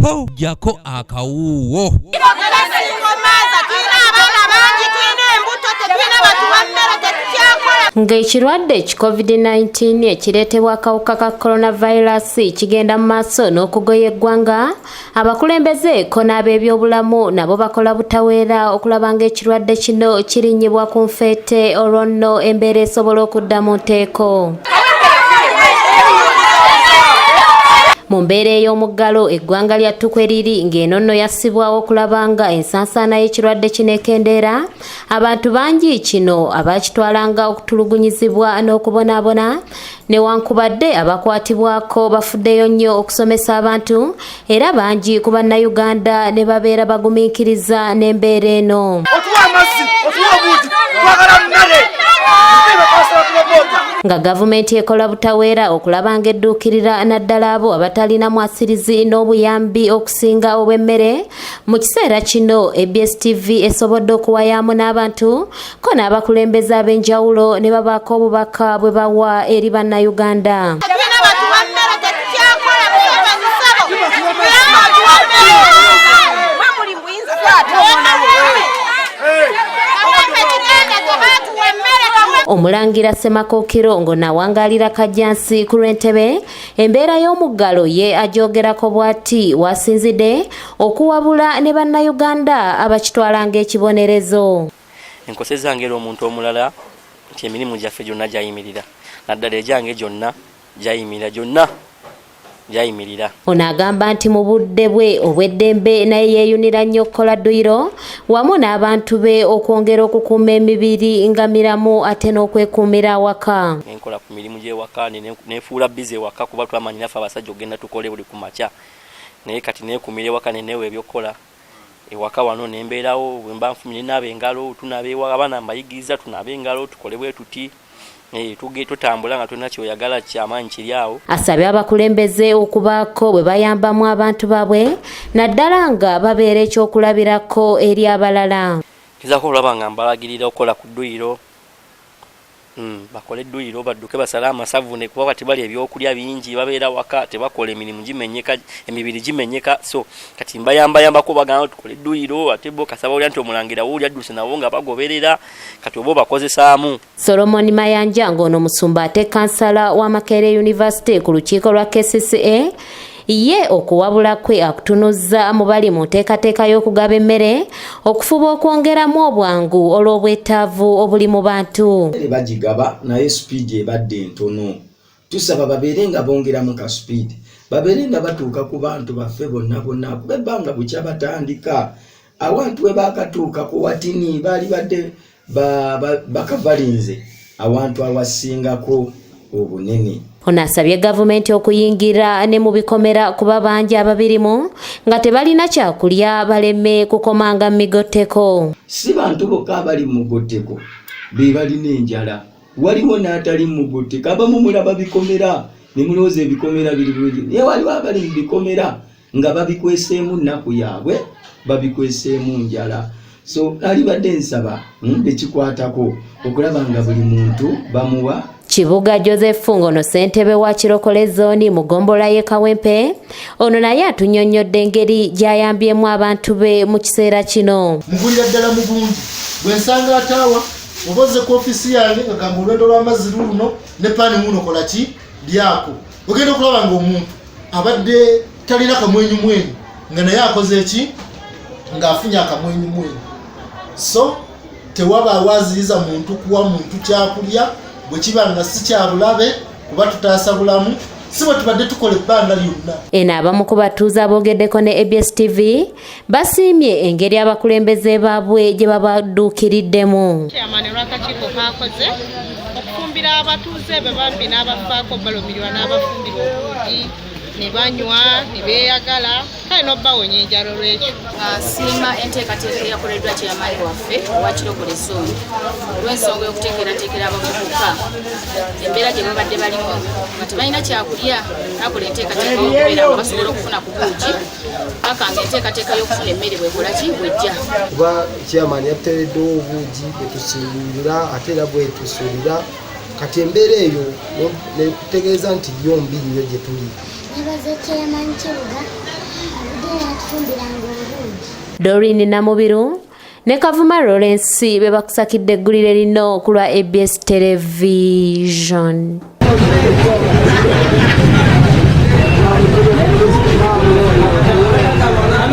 po jako akawuwo. Ng'ekirwadde COVID-19 ekireetebwa akawuka ka coronavirus kigenda mu maaso n'okugoya eggwanga, abakulembeze ko n'ab'ebyobulamu nabo bakola butaweera okulaba ng'ekirwadde kino kirinnyibwa ku nfeete olwo nno embeera esobola okudda mu nteeko. Mu mbeera ey'omuggalo eggwanga lya Tukwe liri ng'eno nno yassibwawo okulaba nga ensansana y'ekirwadde kino ekendeera, abantu bangi kino abakitwalanga okutulugunyizibwa n'okubonaabona, newankubadde abakwatibwako bafuddeyo nnyo okusomesa abantu, era bangi ku bannayuganda ne babeera bagumiikiriza n'embeera eno. Nga gavumenti ekola butaweera okulaba ng'edduukirira naddala abo abatalina mwasirizi n'obuyambi okusinga obw'emmere, mu kiseera kino ABS TV esobodde okuwayaamu n'abantu ko n'abakulembeze ab'enjawulo ne babaako obubaka bwe bawa eri bannayuganda. Omulangira Semakookiro ngo nawangaalira Kajjansi ku lw'entebe, embeera y'omuggalo ye ajogerako bw'ati wasinzidde okuwabula ne bannayuganda abakitwala ng'ekibonerezo. Enkose zange era omuntu omulala nti emirimu gyaffe gyonna gyayimirira, naddala egyange gyonna gyayimirira, gyonna gyayimirira. Ono agamba nti mu budde bwe obw'eddembe naye yeeyunira nnyo okukola dduyiro wamu n'abantu be okwongera okukuuma emibiri nga miramu ate n'okwekuumira awaka. Enkola ku mirimu gy'ewaka neefuula bize ewaka kuba twamanyi naffe abasajja ogenda tukole buli ku makya, naye kati neekuumira ewaka neneewa ebyokukola ewaka wano nembeerawo bwe mba nfumire naaba engalo tunaaba abaana mbayigiriza tunaaba engalo tukole bwe tuti. Tutambula nga tulina kyoyagala kyamaanyi kiri awo. Asabye abakulembeze okubaako bwe bayambamu abantu baabwe naddala nga babeera ekyokulabirako eri abalala. Ngezaako olaba nga mbalagirira okukola ku dduyiro, bakole edduyiro badduke basale amasavune kuba kati bali ebyokulya bingi babeera waka tebakola emirimu gimenyeka, emibiri gimenyeka, so kati mbayambako bagamba tukole edduyiro ate bo kasaba olya nti omulangira wuuli adduse nabo nga bagoberera kati obo bakozesaamu. Solomon Mayanja ng'ono musumba ate kansala wa Makerere University ku lukiiko lwa KCCA ye okuwabula kwe akutunuza mu bali mu nteekateeka y'okugaba emmere okufuba okwongeramu obwangu olw'obwetaavu obuli mu bantu. Bagigaba naye speed ebadde ntono, tusaba babeere nga bongeramu ka speed, babeere nga batuuka ku bantu baffe bonna kuba ebbanga bukya batandika awantu we baakatuuka ku watini baali badde bakavalinze awantu awasingako obunene. Ono asabye gavumenti okuyingira ne mu bikomera kuba bangi ababirimu nga tebalina kyakulya baleme kukomanga migoteko. Si bantu bokka abali mu mugoteko be balina enjala, waliwo n'atali mu mugoteko abamu mulaba bikomera ne mulowooza ebikomera biri bulungi, naye waliwo abali mu bikomera nga babikweseemu nnaku yaabwe, babikweseemu njala. So alibadde nsaba bekikwatako okulaba nga buli muntu bamuwa. Kibuga Joseph ngono ssentebe wa Kirokole zooni mu ggombolola y'e Kawempe, ono naye atunnyonnyodde engeri gy'ayambyemu abantu be mu kiseera kino. Mugulira ddala mu bulungi bwe nsanga ataawa oboze ku ofiisi yange nga gamba olwendo lw'amazzi luno ne paani muno kola ki lyako, ogenda okulaba nga omuntu abadde talina kamwenyumwenyu nga naye akoze eki ng'afunye akamwenyumwenyu. So tewaba awaziriza muntu kuwa muntu kyakulya bwe kiba nga si kya bulabe kuba tutaasa bulamu si bwe tubadde tukola ebbanga lyonna. Eno abamu ku batuuze aboogeddeko ne ABS TV basiimye engeri abakulembeze baabwe gye babadduukiriddemu. Chairman olw'akakiiko kaakoze okufumbira abatuuze be bambi n'abafaako balumirirwa n'abafumbira obulungi ne banywa ne beeyagala kale n'obbawonya enjala olw'ekyo. Siima enteekateeka eyakoleddwa chairman waffe owa Kirokole zooni olw'ensonga y'okuteekerateekera abavubuka embeera gye babadde balimu nga tebalina kyakulya, akola enteekateeka y'okubeera nga basobola okufuna ku buugi bakanga enteekateeka y'okufuna emmere bwekola ki bwejja. Kuba chairman yatuteereddewo obuugi bwetusuulira ate era bwetusuulira kati embeera eyo nekutegeeza nti yo mbi nnyo gye tuli. Nebaza chairman Kibuga Doreen Namubiru ne Kavuma Lawrence be bakusakidde eggulire lino ku lwa ABS Television.